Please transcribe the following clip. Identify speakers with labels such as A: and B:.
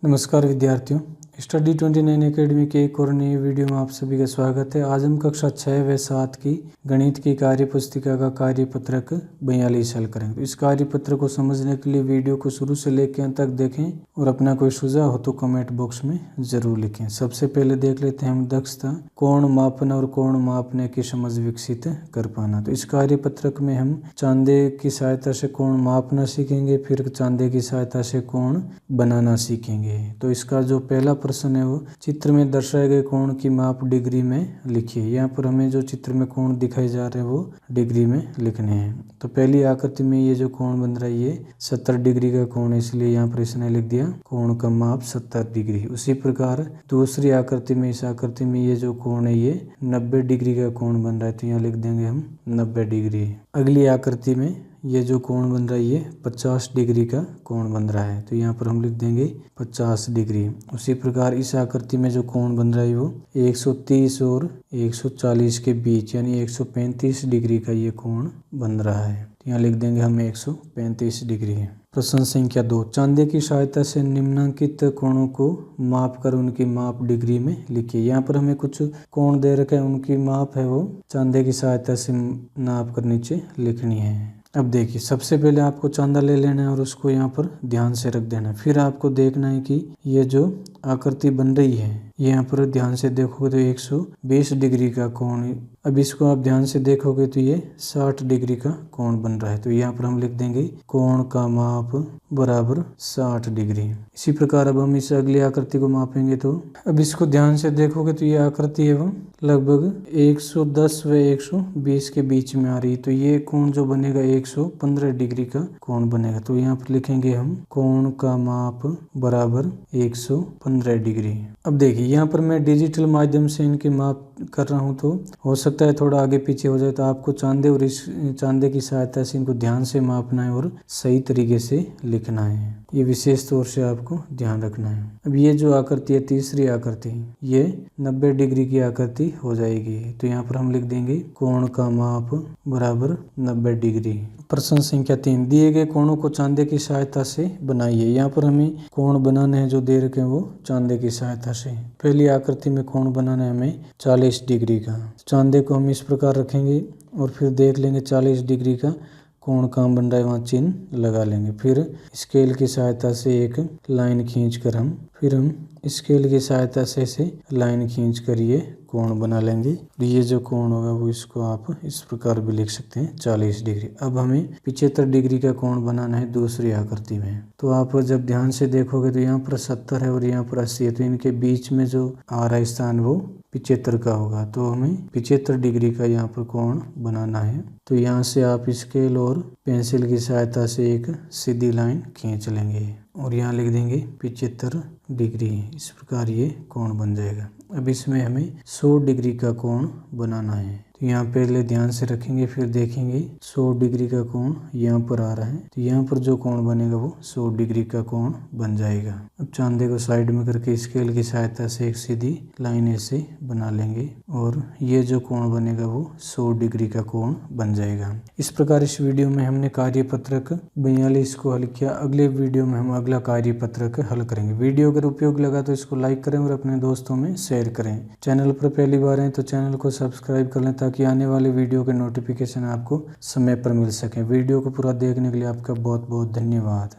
A: नमस्कार विद्यार्थियों, study 29 academy के एक और नई वीडियो में आप सभी का स्वागत है। आज हम कक्षा 6 व 7 की गणित की कार्य पुस्तिका का कार्यपत्रक 42 हल करेंगे। तो इस कार्यपत्र को समझने के लिए वीडियो को शुरू से लेकर अंत तक देखें और अपना कोई सुझाव हो तो कमेंट बॉक्स में जरूर लिखें। सबसे पहले देख लेते हैं हम दक्षता, कोण मापन और कोण मापने की समझ विकसित कर पाना। तो इस कार्यपत्रक में हम चांदे की सहायता से कोण मापना सीखेंगे, फिर चांदे की सहायता से कोण बनाना सीखेंगे। तो इसका जो पहला प्रश्न है वो चित्र में दर्शाए गए कोण की माप डिग्री में लिखिए। यहाँ पर हमें जो चित्र में कोण दिखाए जा रहे हैं वो डिग्री में लिखने हैं। तो पहली आकृति में ये जो कोण बन रहा है ये 70 डिग्री का कोण है, इसलिए यहाँ पर इसने लिख दिया कोण का माप 70 डिग्री। उसी प्रकार दूसरी आकृति में, इस आकृति में ये जो कोण है ये 90 डिग्री का कोण बन रहा है, तो यहाँ लिख देंगे हम 90 डिग्री। अगली आकृति में ये जो कोण बन रहा है ये 50 डिग्री का कोण बन रहा है, तो यहाँ पर हम लिख देंगे 50 डिग्री। उसी प्रकार इस आकृति में जो कोण बन रहा है वो 130 और 140 के बीच यानी 135 डिग्री का ये कोण बन रहा है, तो यहाँ लिख देंगे हम 135 डिग्री। प्रश्न संख्या 2, चांदे की सहायता से निम्नांकित कोणों को माप कर उनकी माप डिग्री में लिखिए। यहाँ पर हमें कुछ कोण दे रखे हैं, उनकी माप है वो चांदे की सहायता से नाप कर नीचे लिखनी है। अब देखिए, सबसे पहले आपको चांदा ले लेना है और उसको यहाँ पर ध्यान से रख देना है। फिर आपको देखना है कि ये जो आकृति बन रही है यहाँ पर ध्यान से देखोगे तो 120 डिग्री का कोण है। अब इसको आप ध्यान से देखोगे तो ये 60 डिग्री का कोण बन रहा है, तो यहाँ पर हम लिख देंगे कोण का माप बराबर 60 डिग्री। इसी प्रकार अब हम इस अगली आकृति को मापेंगे, तो अब इसको ध्यान से देखोगे तो ये आकृति है वो लगभग 110 व 120 के बीच में आ रही है, तो ये कोण जो बनेगा 115 डिग्री का कोण बनेगा। तो यहाँ पर लिखेंगे हम कोण का माप बराबर 115 डिग्री। अब देखिए, यहाँ पर मैं डिजिटल माध्यम से इनकी माप कर रहा हूँ, तो हो सकता है थोड़ा आगे पीछे हो जाए, तो आपको चांदे और इस चांदे की सहायता से इनको ध्यान से मापना है और सही तरीके से लिखना है। ये विशेष तौर से आपको ध्यान रखना है। अब ये जो आकृति है, तीसरी आकृति, ये 90 डिग्री की आकृति हो जाएगी, तो यहाँ पर हम लिख देंगे कोण का माप बराबर 90 डिग्री। प्रश्न संख्या 3, दिए गए कोणों को चांदे की सहायता से बनाइए। यहाँ पर हमें कोण बनाने हैं जो दे रखे हैं वो चांदे की सहायता से। पहली आकृति में कोण बनाना है हमें 40 डिग्री का। चांदे को हम इस प्रकार रखेंगे और फिर देख लेंगे 40 डिग्री का कोण कहाँ बन रहा है, वहाँ चिन्ह लगा लेंगे। फिर स्केल की सहायता से एक लाइन खींच कर हम स्केल की सहायता से इसे लाइन खींच कर ये कोण बना लेंगे। ये जो कोण होगा वो इसको आप इस प्रकार भी लिख सकते हैं 40 डिग्री। अब हमें 75 डिग्री का कोण बनाना है दूसरी आकृति में। तो आप जब ध्यान से देखोगे तो यहाँ पर 70 है और यहाँ पर 80 है, तो इनके बीच में जो आ रहा स्थान वो 75 का होगा, तो हमें 75 डिग्री का यहाँ पर कोण बनाना है। तो यहाँ से आप स्केल और पेंसिल की सहायता से एक सीधी लाइन खींच लेंगे और यहाँ लिख देंगे 75 डिग्री। इस प्रकार ये कोण बन जाएगा। अब इसमें हमें 100 डिग्री का कोण बनाना है, तो यहाँ पहले ध्यान से रखेंगे, फिर देखेंगे 100 डिग्री का कोण यहाँ पर आ रहा है, तो यहाँ पर जो कोण बनेगा वो 100 डिग्री का कोण बन जाएगा। अब चांदे को साइड में करके स्केल की सहायता से एक सीधी लाइन ऐसे बना लेंगे और ये जो कोण बनेगा वो 100 डिग्री का कोण बन जाएगा। इस प्रकार इस वीडियो में हमने कार्यपत्रक 42 को हल किया। अगले वीडियो में हम अगला कार्यपत्रक हल करेंगे। वीडियो अगर उपयोग लगा तो इसको लाइक करें और अपने दोस्तों में शेयर करें। चैनल पर पहली बार हैं तो चैनल को सब्सक्राइब कर लें ताकि आने वाले वीडियो के नोटिफिकेशन आपको समय पर मिल सके। वीडियो को पूरा देखने के लिए आपका बहुत बहुत धन्यवाद।